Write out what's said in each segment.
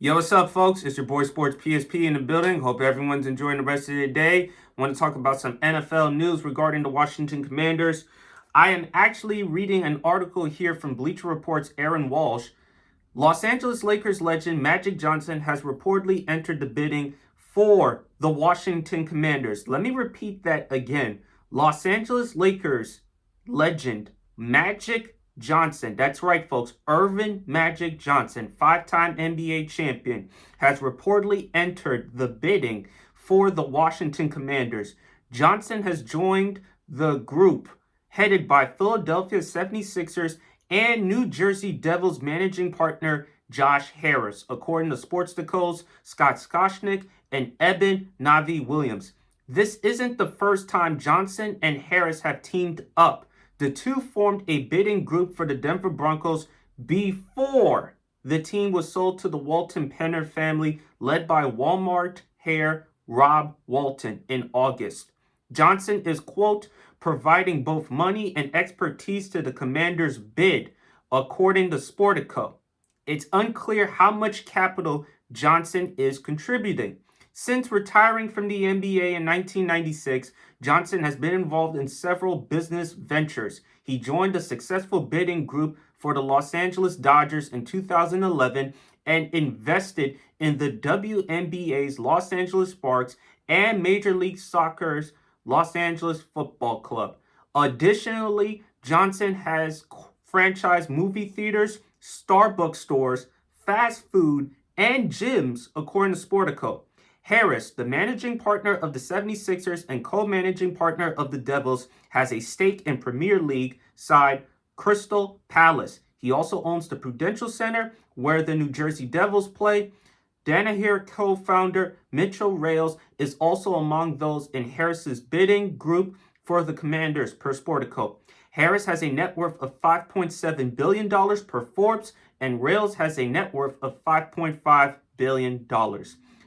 Yo, what's up, folks? It's your boy Sports PSP in the building. Hope everyone's enjoying the rest of the day. Want to talk about some NFL news regarding the Washington Commanders. I am actually reading an article here from Bleacher Report's Aaron Walsh. Los Angeles Lakers legend Magic Johnson has reportedly entered the bidding for the Washington Commanders. Let me repeat that again. Los Angeles Lakers legend Magic Johnson, that's right, folks, Irvin Magic Johnson, five-time NBA champion, has reportedly entered the bidding for the Washington Commanders. Johnson has joined the group headed by Philadelphia 76ers and New Jersey Devils managing partner Josh Harris, according to Sports Deco's Scott Skoshnik and Eben Navi-Williams. This isn't the first time Johnson and Harris have teamed up. The two formed a bidding group for the Denver Broncos before the team was sold to the Walton Penner family, led by Walmart heir Rob Walton in August. Johnson is, quote, providing both money and expertise to the Commanders' bid, according to Sportico. It's unclear how much capital Johnson is contributing. Since retiring from the NBA in 1996, Johnson has been involved in several business ventures. He joined a successful bidding group for the Los Angeles Dodgers in 2011 and invested in the WNBA's Los Angeles Sparks and Major League Soccer's Los Angeles Football Club. Additionally, Johnson has franchised movie theaters, Starbucks stores, fast food, and gyms, according to Sportico. Harris, the managing partner of the 76ers and co-managing partner of the Devils, has a stake in Premier League side Crystal Palace. He also owns the Prudential Center, where the New Jersey Devils play. Danaher co-founder Mitchell Rales is also among those in Harris's bidding group for the Commanders, per Sportico. Harris has a net worth of $5.7 billion per Forbes, and Rales has a net worth of $5.5 billion.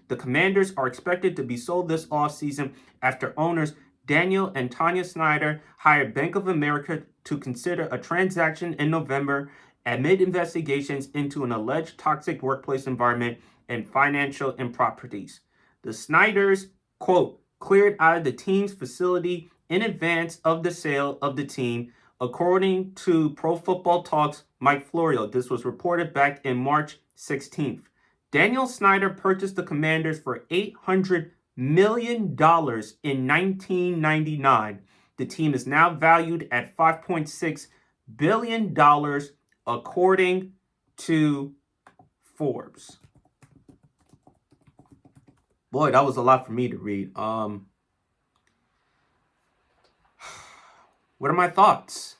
The Commanders are expected to be sold this offseason after owners Daniel and Tanya Snyder hired Bank of America to consider a transaction in November amid investigations into an alleged toxic workplace environment and financial improprieties. The Snyders, quote, cleared out of the team's facility in advance of the sale of the team, according to Pro Football Talk's Mike Florio. This was reported back in March 16th. Daniel Snyder purchased the Commanders for $800 million in 1999. The team is now valued at $5.6 billion, according to Forbes. Boy, that was a lot for me to read. What are my thoughts?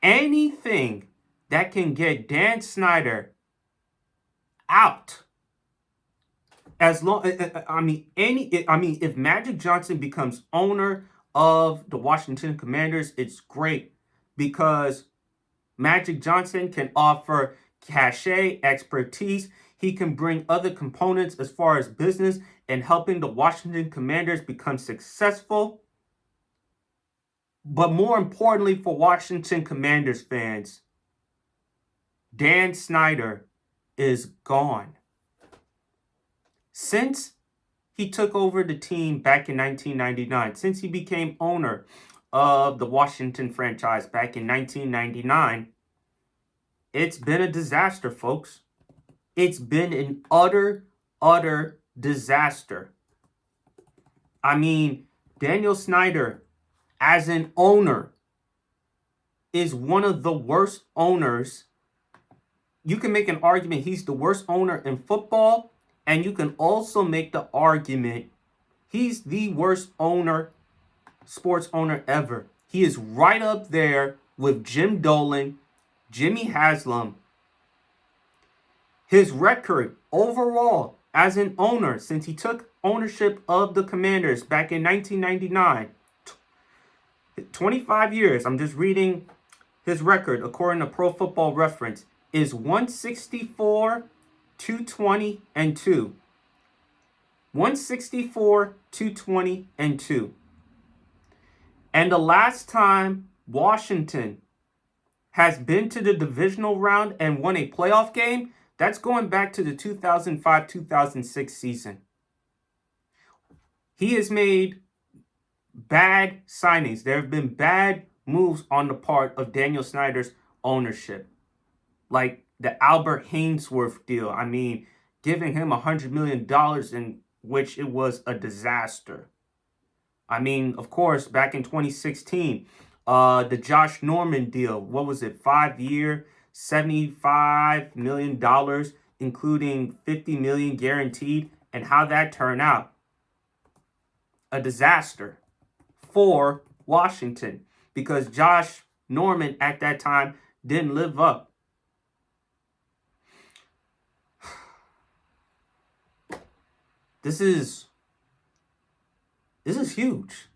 Anything that can get Dan Snyder out, as long, if Magic Johnson becomes owner of the Washington Commanders, it's great because Magic Johnson can offer cachet, expertise. He can bring other components as far as business and helping the Washington Commanders become successful. But more importantly for Washington Commanders fans, Dan Snyder is gone. Since he took over the team back in 1999, since he became owner of the Washington franchise back in 1999, it's been a disaster, folks. It's been an utter disaster. I mean, Daniel Snyder, as an owner, is one of the worst owners. You can make an argument he's the worst owner in football, and you can also make the argument he's the worst sports owner ever. He is right up there with Jim Dolan, Jimmy Haslam. His record overall as an owner since he took ownership of the Commanders back in 1999, 25 years, I'm just reading his record according to Pro Football Reference, is 164, 220, and 2. 164, 220, and 2. And the last time Washington has been to the divisional round and won a playoff game, that's going back to the 2005-2006 season. He has made bad signings. There have been bad moves on the part of Daniel Snyder's ownership. Like the Albert Hainsworth deal. I mean, giving him $100 million, in which it was a disaster. I mean, of course, back in 2016, the Josh Norman deal. What was it? 5-year, $75 million, including $50 million guaranteed. And how that turned out? A disaster for Washington, because Josh Norman at that time didn't live up. This is huge.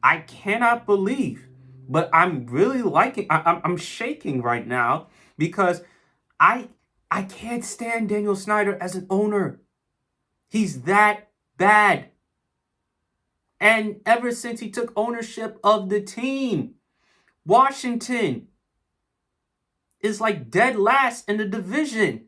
I cannot believe, but I'm really liking. I'm shaking right now because I can't stand Daniel Snyder as an owner. He's that bad. And ever since he took ownership of the team, Washington is like dead last in the division.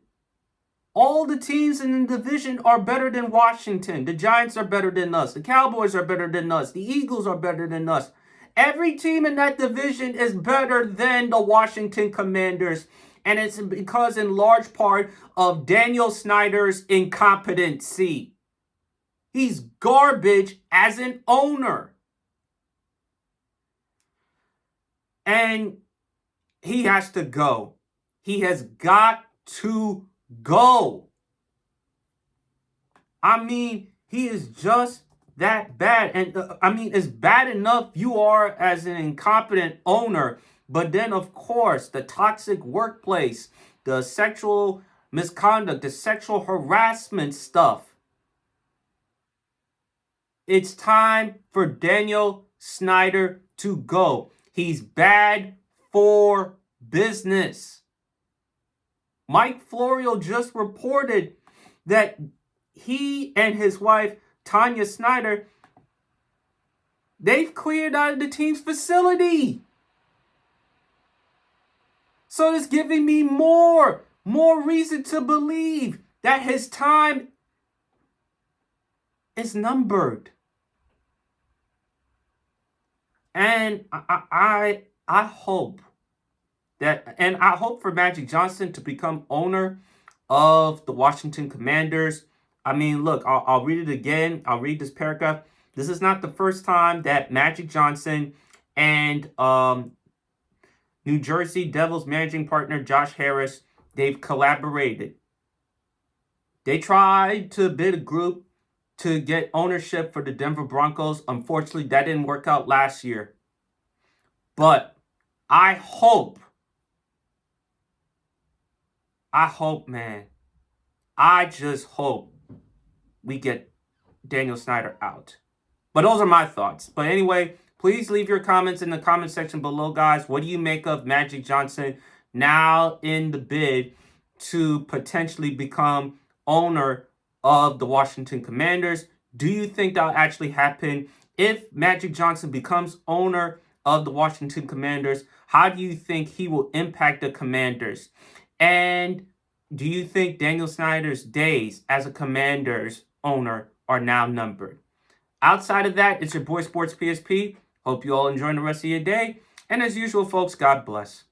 All the teams in the division are better than Washington. The Giants are better than us. The Cowboys are better than us. The Eagles are better than us. Every team in that division is better than the Washington Commanders. And it's because in large part of Daniel Snyder's incompetency. He's garbage as an owner. And he has to go. He has got to go. I mean, he is just that bad. And I mean, it's bad enough you are as an incompetent owner. But then, of course, the toxic workplace, the sexual misconduct, the sexual harassment stuff. It's time for Daniel Snyder to go. He's bad for business. Mike Florio just reported that he and his wife, Tanya Snyder, they've cleared out of the team's facility. So it's giving me more reason to believe that his time is numbered. And I hope that, and I hope for Magic Johnson to become owner of the Washington Commanders. I mean, look, I'll read it again. I'll read this paragraph. This is not the first time that Magic Johnson and New Jersey Devils managing partner Josh Harris, they've collaborated. They tried to bid a group to get ownership for the Denver Broncos. Unfortunately, that didn't work out last year. But I hope, man, I just hope we get Daniel Snyder out. But those are my thoughts. But anyway, please leave your comments in the comment section below, guys. What do you make of Magic Johnson now in the bid to potentially become owner of the Washington Commanders? Do you think that'll actually happen? If Magic Johnson becomes owner of the Washington Commanders, how do you think he will impact the Commanders? And do you think Daniel Snyder's days as a Commanders owner are now numbered? Outside of that, it's your boy Sports PSP. Hope you all enjoy the rest of your day. And as usual, folks, God bless.